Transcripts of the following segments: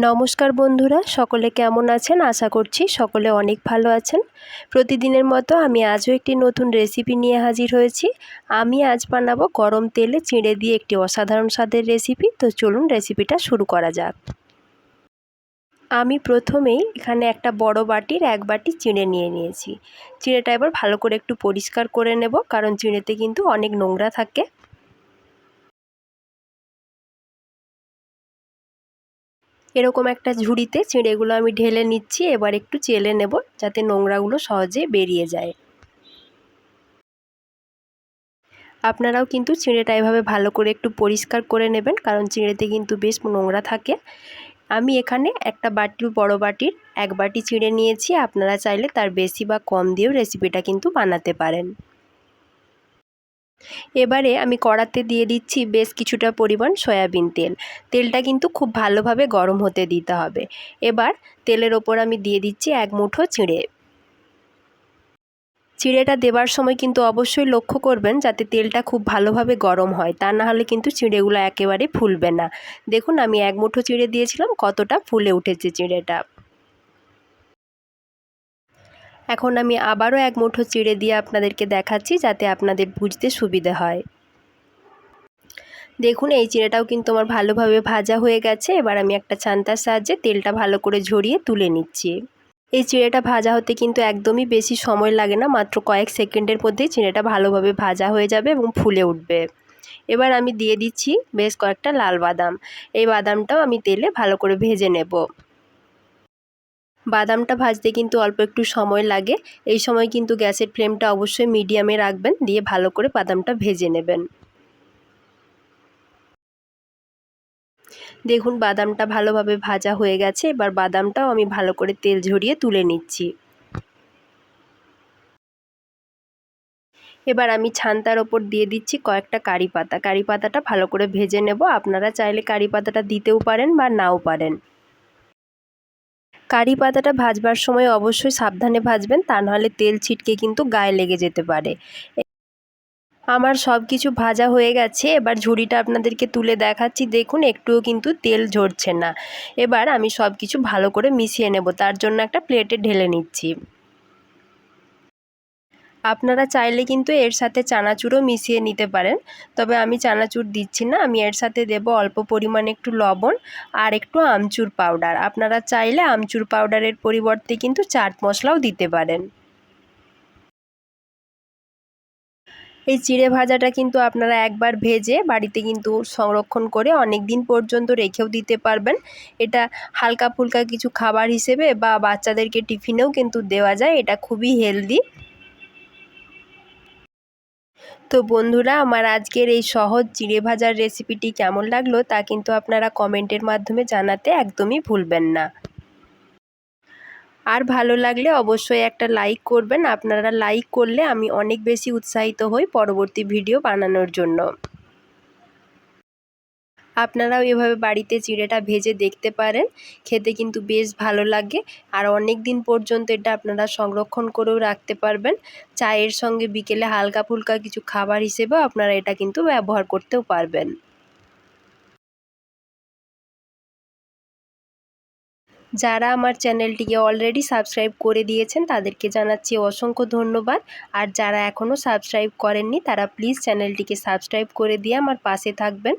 নমস্কার বন্ধুরা, সকলে কেমন আছেন? আশা করছি সকলে অনেক ভালো আছেন। প্রতিদিনের মতো আমি আজও একটি নতুন রেসিপি নিয়ে হাজির হয়েছি। আমি আজ বানাবো গরম তেলে চিড়ে দিয়ে একটি অসাধারণ স্বাদের রেসিপি। তো চলুন রেসিপিটা শুরু করা যাক। আমি প্রথমেই এখানে একটা বড় বাটির 1 বাটি চিড়ে নিয়ে নিয়েছি। চিড়েটা এবার ভালো করে একটু পরিষ্কার করে নেব, কারণ চিড়েতে কিন্তু অনেক নোংরা থাকে। এরকম একটা ঝুড়িতে চিড়েগুলো আমি ঢেলে নিচ্ছি। এবার একটু চেলে নেব যাতে নোংরাগুলো সহজে বেরিয়ে যায়। আপনারাও কিন্তু চিড়েটা এভাবে ভালো করে একটু পরিষ্কার করে নেবেন, কারণ চিড়েতে কিন্তু বেশ নোংরা থাকে। আমি এখানে একটা বড় বাটির 1 বাটি চিড়ে নিয়েছি। আপনারা চাইলে তার বেশি বা কম দিয়েও রেসিপিটা কিন্তু বানাতে পারেন। এবারে আমি কড়াতে দিয়ে দিচ্ছি বেশ কিছুটা পরিমাণ সয়াবিন তেল। তেলটা কিন্তু খুব ভালোভাবে গরম হতে দিতে হবে। এবার তেলের ওপর আমি দিয়ে দিচ্ছি 1 মুঠো চিড়ে। চিড়েটা দেবার সময় কিন্তু অবশ্যই লক্ষ্য করবেন যাতে তেলটা খুব ভালোভাবে গরম হয়, তা না হলে কিন্তু চিড়েগুলো একেবারে ফুলবে না। দেখুন আমি 1 মুঠো চিড়ে দিয়েছিলাম, কতটা ফুলে উঠেছে চিড়েটা। এখন আমি আবারও 1 মুঠো চিড়ে দিয়ে আপনাদেরকে দেখাচ্ছি যাতে আপনাদের বুঝতে সুবিধে হয়। দেখুন এই চিড়েটাও কিন্তু আমার ভালোভাবে ভাজা হয়ে গেছে। এবার আমি একটা ছান্তার সাহায্যে তেলটা ভালো করে ঝরিয়ে তুলে নিচ্ছি। এই চিড়েটা ভাজা হতে কিন্তু একদমই বেশি সময় লাগে না, মাত্র কয়েক সেকেন্ডের মধ্যেই চিড়েটা ভালোভাবে ভাজা হয়ে যাবে এবং ফুলে উঠবে। এবার আমি দিয়ে দিচ্ছি বেশ কয়েকটা লাল বাদাম। এই বাদামটাও আমি তেলে ভালো করে ভেজে নেব। বাদামটা ভাজতে কিন্তু অল্প একটু সময় লাগে। এই সময় কিন্তু গ্যাসের ফ্লেমটা অবশ্যই মিডিয়ামে রাখবেন, দিয়ে ভালো করে বাদামটা ভেজে নেবেন। দেখুন বাদামটা ভালোভাবে ভাজা হয়ে গেছে। এবার বাদামটাও আমি ভালো করে তেল ঝরিয়ে তুলে নিচ্ছি। এবার আমি ছান্তার ওপর দিয়ে দিচ্ছি কয়েকটা কারি পাতা। কারি পাতাটা ভালো করে ভেজে নেব। আপনারা চাইলে কারি পাতাটা দিতেও পারেন বা নাও পারেন। কারি পাতাটা ভাজবার সময় অবশ্যই সাবধানে ভাজবেন, তা নাহলে তেল ছিটকে কিন্তু গায়ে লেগে যেতে পারে। আমার সব কিছু ভাজা হয়ে গেছে। এবার ঝুড়িটা আপনাদেরকে তুলে দেখাচ্ছি। দেখুন একটুও কিন্তু তেল ঝরছে না। এবার আমি সব কিছু ভালো করে মিশিয়ে নেব, তার জন্য একটা প্লেটে ঢেলে নিচ্ছি। আপনারা চাইলে কিন্তু এর সাথে চানাচুরও মিশিয়ে নিতে পারেন, তবে আমি চানাচুর দিচ্ছি না। আমি এর সাথে দেব অল্প পরিমাণে একটু লবণ আর একটু আমচুর পাউডার। আপনারা চাইলে আমচুর পাউডারের পরিবর্তে কিন্তু চাট মশলাও দিতে পারেন। এই চিড়ে ভাজাটা কিন্তু আপনারা একবার ভেজে বাড়িতে কিন্তু সংরক্ষণ করে অনেক দিন পর্যন্ত রেখেও দিতে পারবেন। এটা হালকা ফুলকা কিছু খাবার হিসেবে বা বাচ্চাদেরকে টিফিনেও কিন্তু দেওয়া যায়। এটা খুবই হেলদি। তো বন্ধুরা, আমার আজকের এই সহজ চিড়ে ভাজার রেসিপিটি কেমন লাগলো তা কিন্তু আপনারা কমেন্টের মাধ্যমে জানাতে একদমই ভুলবেন না। আর ভালো লাগলে অবশ্যই একটা লাইক করবেন। আপনারা লাইক করলে আমি অনেক বেশি উৎসাহিত হই পরবর্তী ভিডিও বানানোর জন্য। আপনারাও এভাবে বাড়িতে চিড়েটা ভেজে দেখতে পারেন। খেতে কিন্তু বেশ ভালো লাগে, আর অনেক দিন পর্যন্ত এটা আপনারা সংরক্ষণ করেও রাখতে পারবেন। চায়ের সঙ্গে বিকেলে হালকা ফুলকা কিছু খাবার হিসেবেও আপনারা এটা কিন্তু ব্যবহার করতেও পারবেন। যারা আমার চ্যানেলটিকে অলরেডি সাবস্ক্রাইব করে দিয়েছেন তাদেরকে জানাচ্ছি অসংখ্য ধন্যবাদ। আর যারা এখনও সাবস্ক্রাইব করেননি তারা প্লিজ চ্যানেলটিকে সাবস্ক্রাইব করে দিয়ে আমার পাশে থাকবেন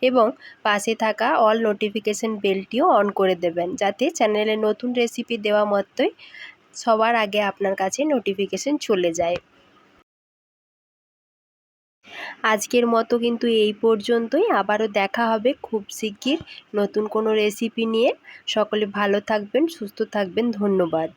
এবং পাশে থাকা অল নোটিফিকেশন বেলটিও অন করে দেবেন, যাতে চ্যানেলে নতুন রেসিপি দেওয়া মাত্রই সবার আগে আপনার কাছে নোটিফিকেশন চলে যায়। আজকের মতো কিন্তু এই পর্যন্তই। আবারও দেখা হবে খুব শিগগির নতুন কোনো রেসিপি নিয়ে। সকলে ভালো থাকবেন, সুস্থ থাকবেন। ধন্যবাদ।